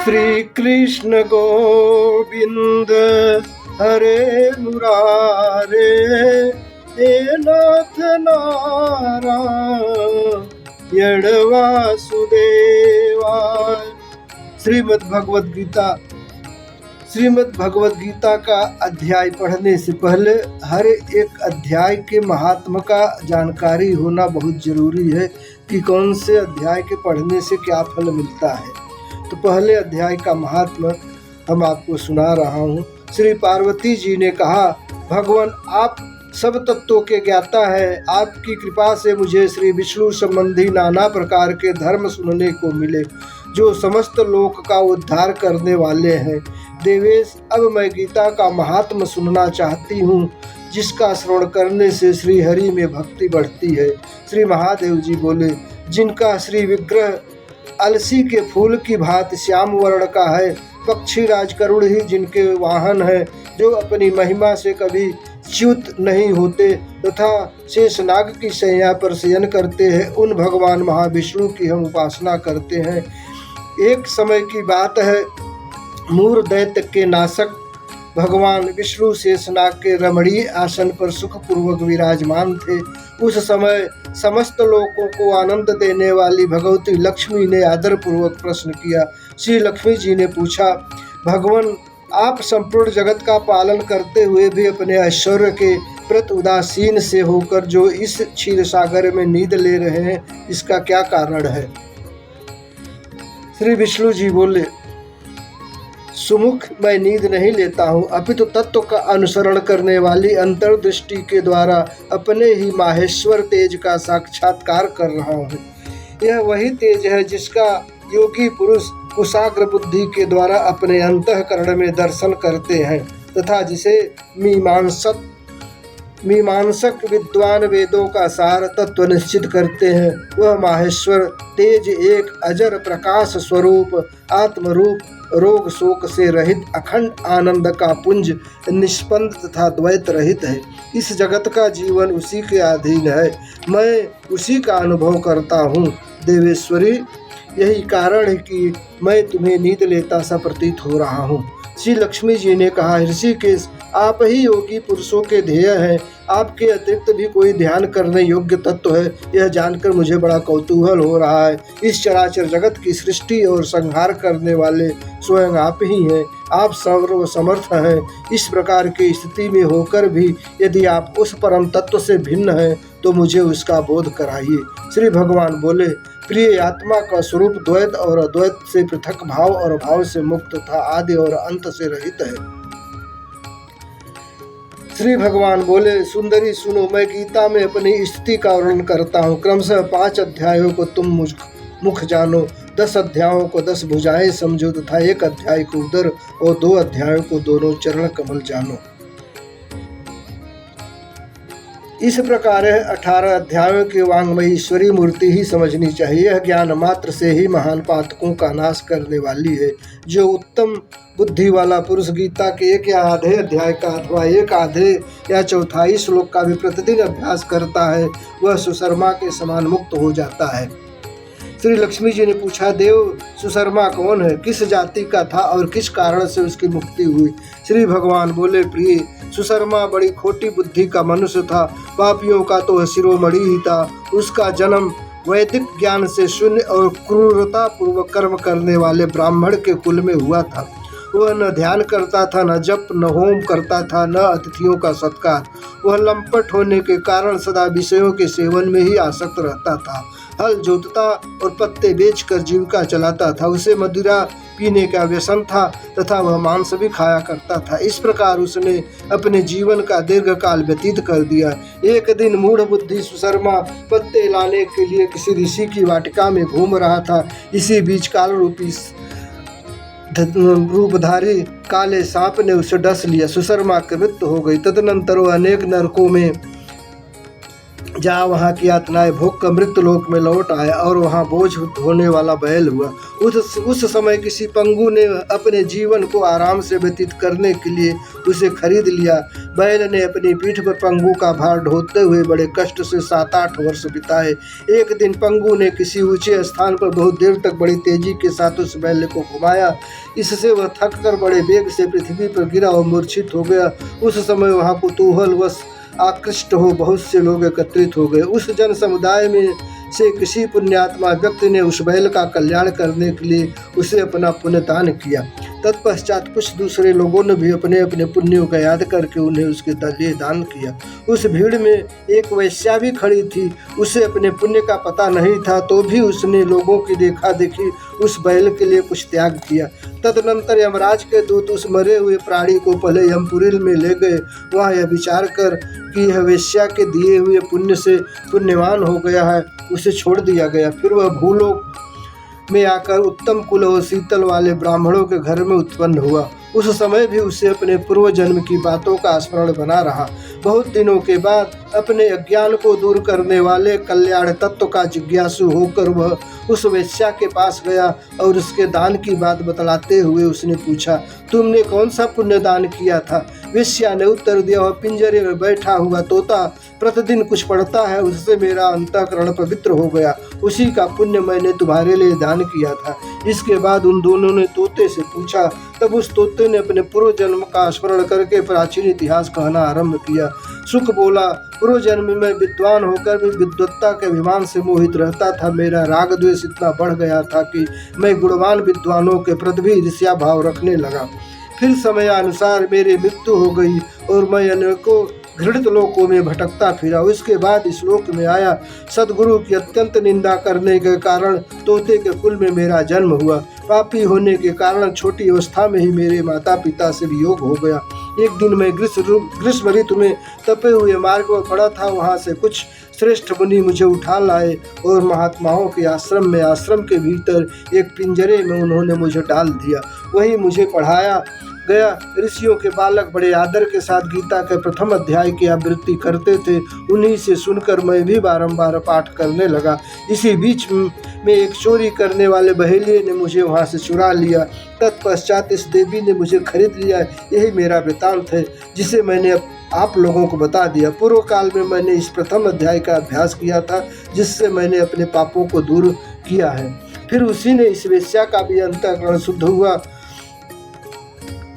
श्री कृष्ण गोविंद हरे मुरारे, हे नाथ नारायण वासुदेवाय। श्रीमद् भगवद गीता का अध्याय पढ़ने से पहले हर एक अध्याय के महात्म का जानकारी होना बहुत जरूरी है कि कौन से अध्याय के पढ़ने से क्या फल मिलता है। तो पहले अध्याय का महात्म हम आपको सुना रहा हूँ। श्री पार्वती जी ने कहा, भगवान आप सब तत्वों के ज्ञाता है, आपकी कृपा से मुझे श्री विष्णु संबंधी नाना प्रकार के धर्म सुनने को मिले जो समस्त लोक का उद्धार करने वाले हैं। देवेश, अब मैं गीता का महात्म सुनना चाहती हूँ, जिसका श्रवण करने से श्री हरि में भक्ति बढ़ती है। श्री महादेव जी बोले, जिनका श्री विग्रह अलसी के फूल की भांति श्याम वर्ण का है, पक्षी राजकरुण ही जिनके वाहन है, जो अपनी महिमा से कभी च्युत नहीं होते तथा शेषनाग की शैया पर शयन करते हैं, उन भगवान महाविष्णु की हम उपासना करते हैं। एक समय की बात है, मूर दैत्य के नाशक भगवान विष्णु शेषनाग के रमणीय आसन पर सुखपूर्वक विराजमान थे। उस समय समस्त लोगों को आनंद देने वाली भगवती लक्ष्मी ने आदरपूर्वक प्रश्न किया। श्री लक्ष्मी जी ने पूछा, भगवान आप संपूर्ण जगत का पालन करते हुए भी अपने ऐश्वर्य के प्रति उदासीन से होकर जो इस क्षीर सागर में नींद ले रहे हैं, इसका क्या कारण है? श्री विष्णु जी बोले, सुमुख, मैं नींद नहीं लेता हूँ, अपितु तत्व का अनुसरण करने वाली अंतर्दृष्टि के द्वारा अपने ही माहेश्वर तेज का साक्षात्कार कर रहा हूँ। यह वही तेज है जिसका योगी पुरुष कुशाग्र बुद्धि के द्वारा अपने अंतःकरण में दर्शन करते हैं तथा जिसे मीमांसक विद्वान वेदों का सार तत्व निश्चित करते हैं। वह माहेश्वर तेज एक अजर प्रकाश स्वरूप आत्मरूप, रोग शोक से रहित अखंड आनंद का पुंज, निष्पंद तथा द्वैत रहित है। इस जगत का जीवन उसी के अधीन है, मैं उसी का अनुभव करता हूँ। देवेश्वरी, यही कारण है कि मैं तुम्हें नींद लेता सा प्रतीत हो रहा हूँ। श्री लक्ष्मी जी ने कहा, ऋषिकेश, आप ही योगी पुरुषों के ध्येय हैं, आपके अतिरिक्त भी कोई ध्यान करने योग्य तत्व है, यह जानकर मुझे बड़ा कौतूहल हो रहा है। इस चराचर जगत की सृष्टि और संहार करने वाले स्वयं आप ही हैं, आप सर्व समर्थ हैं। इस प्रकार की स्थिति में होकर भी यदि आप उस परम तत्व से भिन्न हैं तो मुझे उसका बोध कराइए। श्री भगवान बोले, प्रिय, आत्मा का स्वरूप द्वैत और अद्वैत से पृथक, भाव और भाव से मुक्त तथा आदि और अंत से रहित है। श्री भगवान बोले, सुंदरी सुनो, मैं गीता में अपनी स्थिति का वर्णन करता हूँ। क्रमशः 5 अध्यायों को तुम मुख जानो, 10 अध्यायों को 10 भुजाएं समझो तथा 1 अध्याय को उदर और 2 अध्यायों को दोनों चरण कमल जानो। इस प्रकार 18 अध्यायों के वांग्मयी ईश्वरी मूर्ति ही समझनी चाहिए। यह ज्ञान मात्र से ही महान पातकों का नाश करने वाली है। जो उत्तम बुद्धि वाला पुरुष गीता के 1 या आधे अध्याय का अथवा 1 आधे या चौथाई श्लोक का भी प्रतिदिन अभ्यास करता है, वह सुशर्मा के समान मुक्त हो जाता है। श्री लक्ष्मी जी ने पूछा, देव, सुशर्मा कौन है, किस जाति का था और किस कारण से उसकी मुक्ति हुई? श्री भगवान बोले, प्रिय, सुशर्मा बड़ी खोटी बुद्धि का मनुष्य था, पापियों का तो शिरोमणि ही था। उसका जन्म वैदिक ज्ञान से शून्य और क्रूरता पूर्वक कर्म करने वाले ब्राह्मण के कुल में हुआ था। वह न ध्यान करता था, न जप, न होम करता था, न अतिथियों का सत्कार। वह लंपट होने के कारण सदा विषयों के सेवन में ही आसक्त रहता था। हल जोतता और पत्ते बेचकर जीविका चलाता था। उसे मदिरा पीने का व्यसन था तथा वह मांस भी खाया करता था। इस प्रकार उसने अपने जीवन का दीर्घकाल व्यतीत कर दिया। एक दिन मूढ़ बुद्धि सुशर्मा पत्ते लाने के लिए किसी ऋषि की वाटिका में घूम रहा था। इसी बीच काल रूपधारी काले सांप ने उसे डस लिया। सुशर्मा की मृत्यु हो गई। तदनंतर वह अनेक नरकों में जहाँ वहाँ की यातनाएं भोग कर मृत्यु लोक में लौट आया और वहाँ बोझ ढोने वाला बैल हुआ। उस समय किसी पंगु ने अपने जीवन को आराम से व्यतीत करने के लिए उसे खरीद लिया। बैल ने अपनी पीठ पर पंगु का भार ढोते हुए बड़े कष्ट से 7-8 वर्ष बिताए। एक दिन पंगु ने किसी ऊंचे स्थान पर बहुत देर तक बड़ी तेजी के साथ उस बैल को घुमाया। इससे वह थक कर बड़े वेग से पृथ्वी पर गिरा और मूर्छित हो गया। उस समय वहाँ कुतूहलवश आकृष्ट हो बहुत से लोग एकत्रित हो गए। उस जन समुदाय में से किसी पुण्यात्मा व्यक्ति ने उस बैल का कल्याण करने के लिए उसे अपना पुण्य दान किया। तत्पश्चात कुछ दूसरे लोगों ने भी अपने अपने पुण्यों का याद करके उन्हें उसके लिए दान किया। उस भीड़ में एक वैश्या भी खड़ी थी। उसे अपने पुण्य का पता नहीं था, तो भी उसने लोगों की देखा देखी उस बैल के लिए कुछ त्याग किया। तदनंतर यमराज के दूत उस मरे हुए प्राणी को पहले यमपुरी में ले गए। वहाँ यह विचार कर कि यह वेश्या के दिए हुए पुण्य से पुण्यवान हो गया है, उसे छोड़ दिया गया। फिर वह भूलोक में आकर उत्तम कुल और शीतल वाले ब्राह्मणों के घर में उत्पन्न हुआ। उस समय भी उसे अपने पूर्व जन्म की बातों का स्मरण बना रहा। बहुत दिनों के बाद अपने अज्ञान को दूर करने वाले कल्याण तत्व का जिज्ञासु होकर वह उस वेश्या के पास गया और उसके दान की बात बतलाते हुए उसने पूछा, तुमने कौन सा पुण्य दान किया था? वेश्या ने उत्तर दिया, वह पिंजरे में बैठा हुआ तोता प्रतिदिन कुछ पढ़ता है, उससे मेरा अंतःकरण पवित्र हो गया। उसी का पुण्य मैंने तुम्हारे लिए दान किया था। इसके बाद उन दोनों ने तोते से पूछा। तब उस तोते ने अपने पूर्व जन्म का स्मरण करके प्राचीन इतिहास कहना आरंभ किया। सुख बोला, पूर्व जन्म में विद्वान होकर भी विद्वत्ता के अभिमान से मोहित रहता था। मेरा राग द्वेष इतना बढ़ गया था कि मैं गुणवान विद्वानों के प्रति भी ईर्ष्या भाव रखने लगा। फिर समयानुसार मेरी मृत्यु हो गई और मैं अनेकों घृणित लोकों में भटकता फिरा। उसके बाद इस लोक में आया। सदगुरु की अत्यंत निंदा करने के कारण तोते के कुल में मेरा जन्म हुआ। पापी होने के कारण छोटी अवस्था में ही मेरे माता पिता से वियोग हो गया। एक दिन मैं ग्रीष्म ऋतु में तपे हुए मार्ग पर पड़ा था। वहाँ से कुछ श्रेष्ठ मुनि मुझे उठा लाए और महात्माओं के आश्रम के भीतर एक पिंजरे में उन्होंने मुझे डाल दिया। वही मुझे पढ़ाया गया। ऋषियों के बालक बड़े आदर के साथ गीता के प्रथम अध्याय की आवृत्ति करते थे। उन्हीं से सुनकर मैं भी बारंबार पाठ करने लगा। इसी बीच में एक चोरी करने वाले बहेलिये ने मुझे वहां से चुरा लिया। तत्पश्चात इस देवी ने मुझे खरीद लिया। यही मेरा वृत्तांत है, जिसे मैंने आप लोगों को बता दिया। पूर्व काल में मैंने इस प्रथम अध्याय का अभ्यास किया था, जिससे मैंने अपने पापों को दूर किया है। फिर उसी ने इस वेश्या का भी अंतःकरण शुद्ध हुआ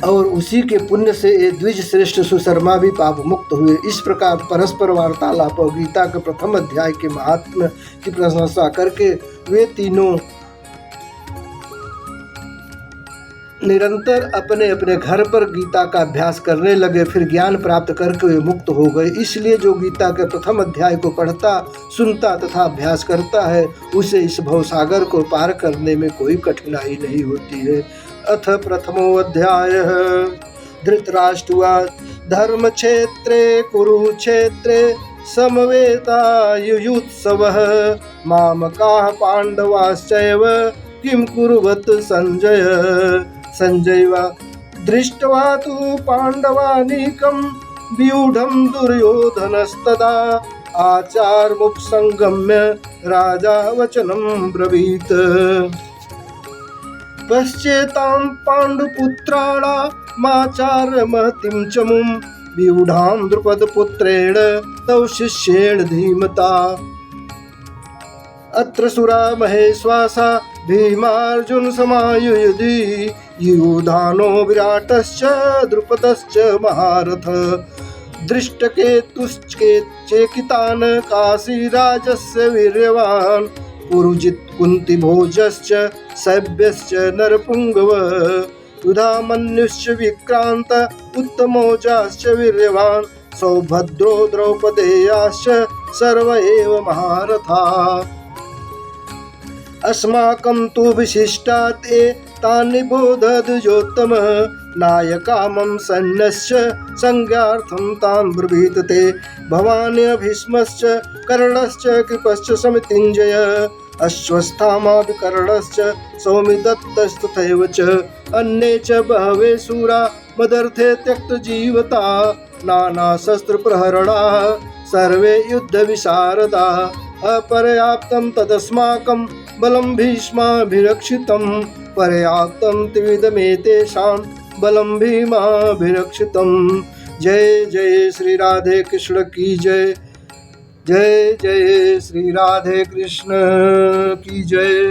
और उसी के पुण्य से ये द्विज श्रेष्ठ सुशर्मा भी पाप मुक्त हुए। इस प्रकार परस्पर वार्तालाप और गीता के प्रथम अध्याय के महात्म्य की प्रशंसा करके वे तीनों निरंतर अपने अपने घर पर गीता का अभ्यास करने लगे। फिर ज्ञान प्राप्त करके वे मुक्त हो गए। इसलिए जो गीता के प्रथम अध्याय को पढ़ता, सुनता तथा अभ्यास करता है, उसे इस भवसागर को पार करने में कोई कठिनाई नहीं होती है। अथ प्रथमोऽध्यायः धृतराष्ट्रवाद धर्मक्षेत्रे कुरुक्षेत्रे समवेतायुयुत्सवः मामकाः पाण्डवाश्चैव किं कुर्वत् संजय। संजयवा दृष्ट्वा तु पाण्डवानीकं व्यूढं दुर्योधनस्तदा आचार्मुपसंगम्य राजा वचनं ब्रवीत्। पश्चेतां पाण्डुपुत्राणामाचार्यमहतीं च मुं व्यूढां द्रुपदपुत्रेण तौ शिष्येण धीमता। अत्र सुरा महेश्वासा भीमार्जुन समायुयुधि युधानो विराटश्च द्रुपदश्च महारथ। दृष्टकेतुश्चेकितान् काशीराजस्य वीर्यवान् पुरुजित् कुन्तिभोजश्च सभ्यश्च नरपुङ्गव। युधामन्युश्च विक्रान्त उत्तमौजाश्च वीर्यवान् सौभद्रो द्रौपदेयाश्च सर्व एव महारथा। अस्माकं तु विशिष्टात् एतानि बोधद्विजोत्तम नायकामं सैन्यस्य संज्ञार्थं तान् ब्रवीत ते। भवान् भीष्मश्च कर्णश्च कृपश्च समितिञ्जय अश्वस्थामा विकर्णश्च सौमिदत्तस्तथैव च अन्ये च बहवे शूरा मदर्थे त्यक्तजीवता नानाशस्त्रप्रहरणा सर्वे युद्धविशारदा। अपर्याप्तं तदस्माकं बलं भीष्माभिरक्षितं पर्याप्तं त्रिविधमेतेषां बलं भीमाभिरक्षितं। जय जय श्री राधे कृष्ण की जय। जय जय श्री राधे कृष्ण की जय।